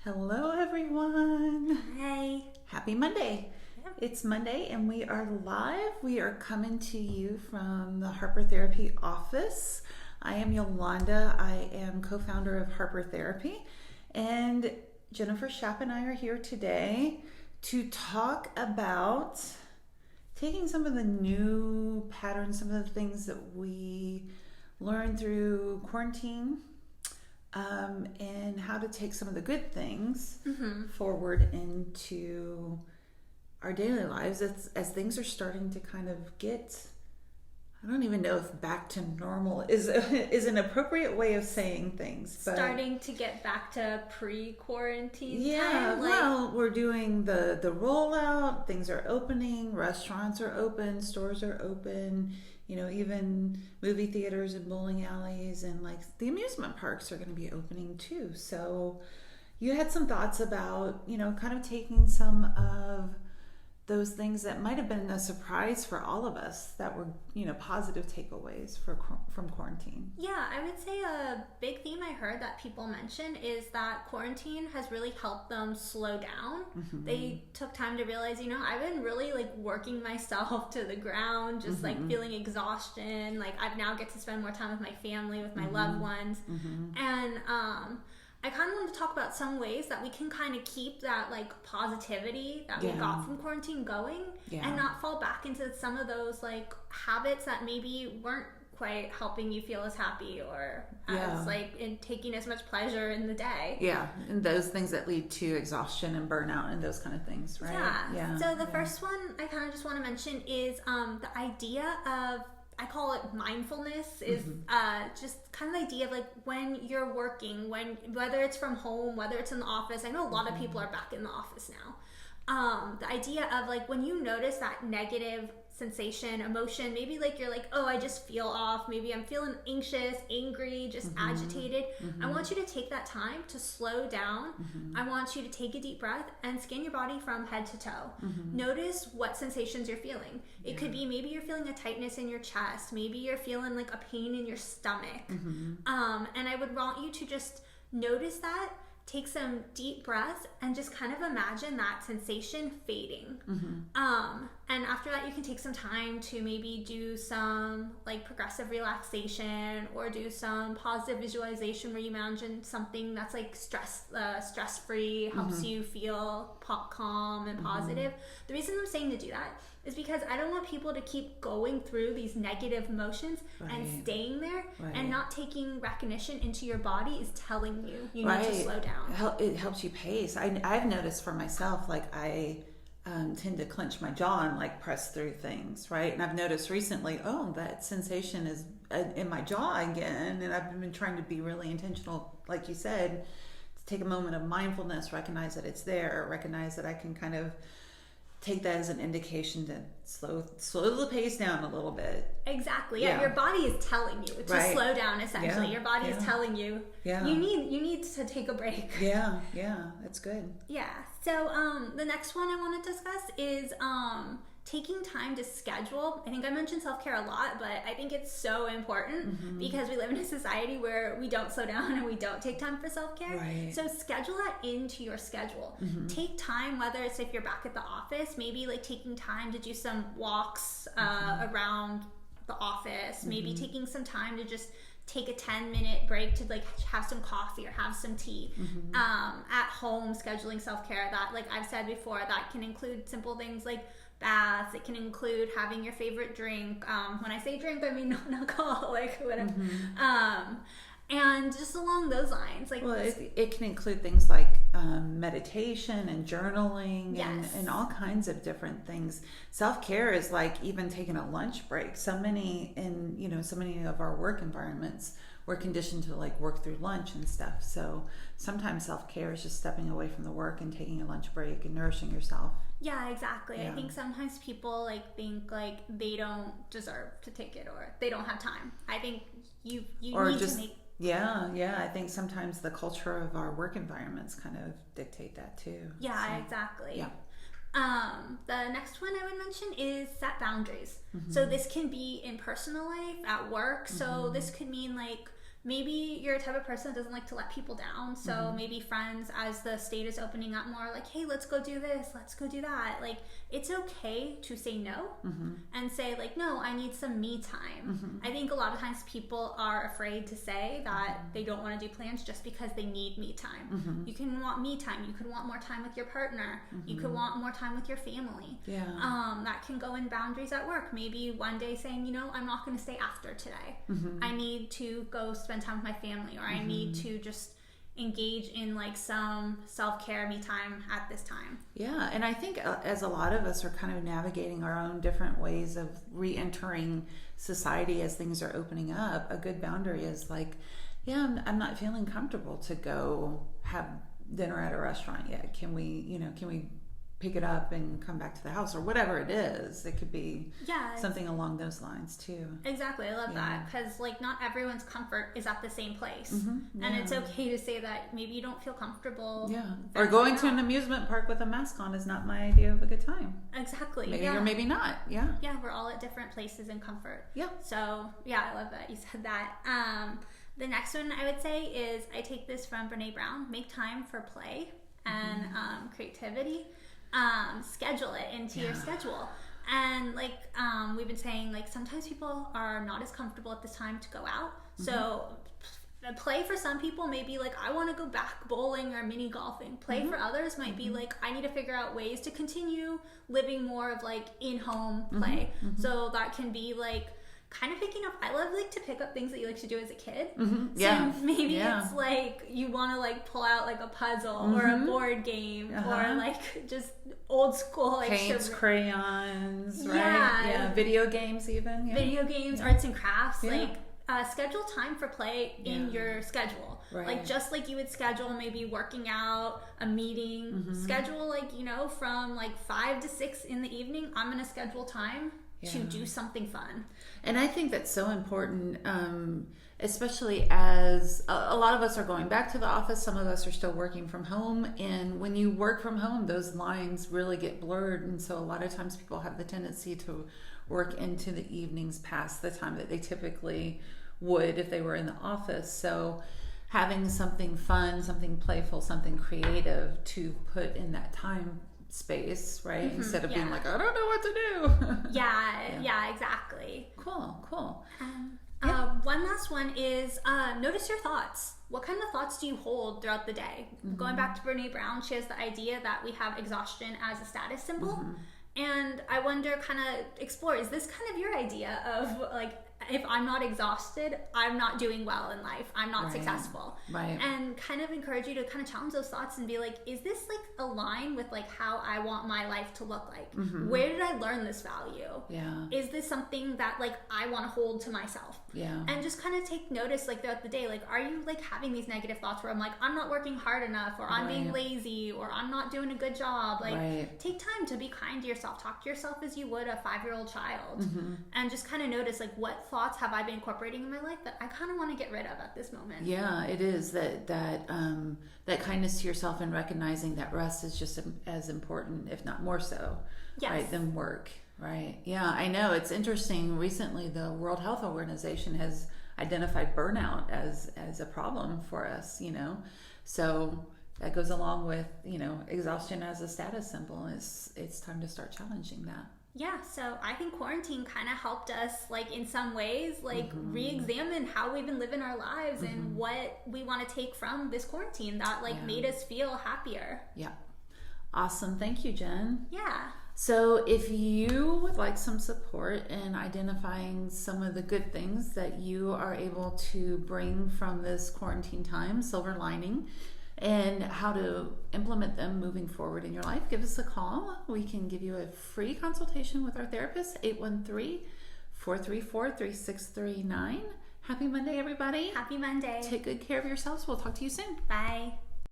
Hello, everyone. Hey. Happy Monday. Yeah. It's Monday and we are live. We are coming to you from the Harper Therapy office. I am Yolanda. I am co-founder of Harper Therapy. And Jennifer Schapp and I are here today to talk about taking some of the new patterns, some of the things that we learned through quarantine, and how to take some of the good things forward into our daily lives as things are starting to kind of get, I don't even know if back to normal is an appropriate way of saying things. But starting to get back to pre-quarantine yeah, time. well, we're doing the rollout. Things are opening. Restaurants are open. Stores are open. You know, even movie theaters and bowling alleys and like the amusement parks are going to be opening too. So you had some thoughts about, you know, kind of taking some of those things that might have been a surprise for all of us that were, you know, positive takeaways from quarantine. Yeah, I would say a big theme I heard that people mention is that quarantine has really helped them slow down. They took time to realize, you know, I've been really like working myself to the ground, just like feeling exhaustion. Like I've now get to spend more time with my family, with my loved ones. And I kind of want to talk about some ways that we can kind of keep that like positivity that we got from quarantine going and not fall back into some of those like habits that maybe weren't quite helping you feel as happy or as like in taking as much pleasure in the day. Yeah, and those things that lead to exhaustion and burnout and those kind of things, right? Yeah. So the first one I kind of just want to mention is the idea of, I call it mindfulness, is just kind of the idea of like when you're working, whether it's from home, whether it's in the office. I know a lot of people are back in the office now. The idea of like when you notice that negative sensation, emotion, maybe like you're like, oh, I just feel off, maybe I'm feeling anxious, angry, just agitated. I want you to take that time to slow down. I want you to take a deep breath and scan your body from head to toe. Notice what sensations you're feeling. It could be maybe you're feeling a tightness in your chest, maybe you're feeling like a pain in your stomach. And I would want you to just notice that, take some deep breaths, and just kind of imagine that sensation fading. And after that, you can take some time to maybe do some like progressive relaxation or do some positive visualization where you imagine something that's like stress-free, helps you feel calm and positive. The reason I'm saying to do that is because I don't want people to keep going through these negative emotions and staying there and not taking recognition into your body is telling you need to slow down. It helps you pace. I've noticed for myself, like I tend to clench my jaw and like press through things, right? And I've noticed recently, oh, that sensation is in my jaw again. And I've been trying to be really intentional, like you said, to take a moment of mindfulness, recognize that it's there, recognize that I can kind of take that as an indication to slow the pace down a little bit. Exactly. Yeah. Your body is telling you to slow down, essentially. Your body is telling you you need to take a break. Yeah, that's good. Yeah. So the next one I want to discuss is taking time to schedule. I think I mentioned self-care a lot, but I think it's so important because we live in a society where we don't slow down and we don't take time for self-care. Right. So schedule that into your schedule. Take time, whether it's if you're back at the office, maybe like taking time to do some walks around the office, maybe taking some time to just take a 10-minute break to like have some coffee or have some tea. At home, scheduling self-care, that like I've said before, that can include simple things like baths. It can include having your favorite drink. When I say drink, I mean non-alcoholic, whatever. And just along those lines, like, well, it can include things like meditation and journaling and all kinds of different things. Self-care is like even taking a lunch break. So many of our work environments, we're conditioned to like work through lunch and stuff. So sometimes self-care is just stepping away from the work and taking a lunch break and nourishing yourself. Yeah, exactly. I think sometimes people like think like they don't deserve to take it or they don't have time. I think you need to make... Yeah. I think sometimes the culture of our work environments kind of dictate that too. Yeah, exactly. Yeah. The next one I would mention is set boundaries. So this can be in personal life, at work. So this could mean like maybe you're a type of person that doesn't like to let people down. So maybe friends, as the state is opening up more, like, hey, let's go do this, let's go do that. Like, it's okay to say no and say, like, no, I need some me time. I think a lot of times people are afraid to say that they don't want to do plans just because they need me time. You can want me time. You could want more time with your partner. You could want more time with your family. That can go in boundaries at work. Maybe one day saying, you know, I'm not going to stay after today. I need to go spend time with my family, or I need to just engage in like some self-care, me time at this time. Yeah, and I think as a lot of us are kind of navigating our own different ways of re-entering society as things are opening up, a good boundary is like, yeah, I'm not feeling comfortable to go have dinner at a restaurant yet. Can we pick it up and come back to the house, or whatever it is? It could be something along those lines too. Exactly. I love that, because like not everyone's comfort is at the same place, and it's okay to say that maybe you don't feel comfortable. Or going to an amusement park with a mask on is not my idea of a good time. Exactly. Maybe or maybe not. Yeah, we're all at different places in comfort. So I love that you said that. The next one I would say is, I take this from Brene Brown: make time for play and creativity. Schedule it into your schedule. And like we've been saying, like sometimes people are not as comfortable at this time to go out. So play for some people may be like, I want to go back bowling or mini golfing. Play for others might be like, I need to figure out ways to continue living more of like in-home play. So that can be like kind of picking up. I love like to pick up things that you like to do as a kid. So maybe it's like you want to like pull out like a puzzle or a board game or like just old school like paints, crayons, right? Video games even. Video games, arts and crafts. Like schedule time for play in your schedule. Like just like you would schedule maybe working out, a meeting, schedule like, you know, from like 5 to 6 in the evening, I'm going to schedule time to do something fun. And I think that's so important, especially as a lot of us are going back to the office. Some of us are still working from home. And when you work from home, those lines really get blurred. And so a lot of times people have the tendency to work into the evenings past the time that they typically would if they were in the office. So having something fun, something playful, something creative to put in that time space, right? Instead of being like, I don't know what to do. Yeah, exactly. Cool. One last one is notice your thoughts. What kind of thoughts do you hold throughout the day? Going back to Brene Brown, she has the idea that we have exhaustion as a status symbol. And I wonder, kind of explore, is this kind of your idea of like, if I'm not exhausted, I'm not doing well in life, I'm not successful. And kind of encourage you to kind of challenge those thoughts and be like, is this like align with like how I want my life to look like? Where did I learn this value? Is this something that like I want to hold to myself? And just kind of take notice like throughout the day, like, are you like having these negative thoughts where I'm like, I'm not working hard enough, or I'm being lazy, or I'm not doing a good job? Like take time to be kind to yourself. Talk to yourself as you would a 5-year-old child. And just kind of notice like, what thoughts have I been incorporating in my life that I kind of want to get rid of at this moment? It is that kindness to yourself, and recognizing that rest is just as important, if not more so, right, than work. Right. Yeah, I know. It's interesting. Recently, the World Health Organization has identified burnout as a problem for us, you know. So that goes along with, you know, exhaustion as a status symbol. It's time to start challenging that. Yeah, so I think quarantine kind of helped us, like, in some ways, like, re-examine how we've been living our lives and what we want to take from this quarantine that, like, made us feel happier. Yeah. Awesome. Thank you, Jen. Yeah. So if you would like some support in identifying some of the good things that you are able to bring from this quarantine time, silver lining, and how to implement them moving forward in your life, give us a call. We can give you a free consultation with our therapist, 813-434-3639. Happy Monday, everybody. Happy Monday. Take good care of yourselves. We'll talk to you soon. Bye.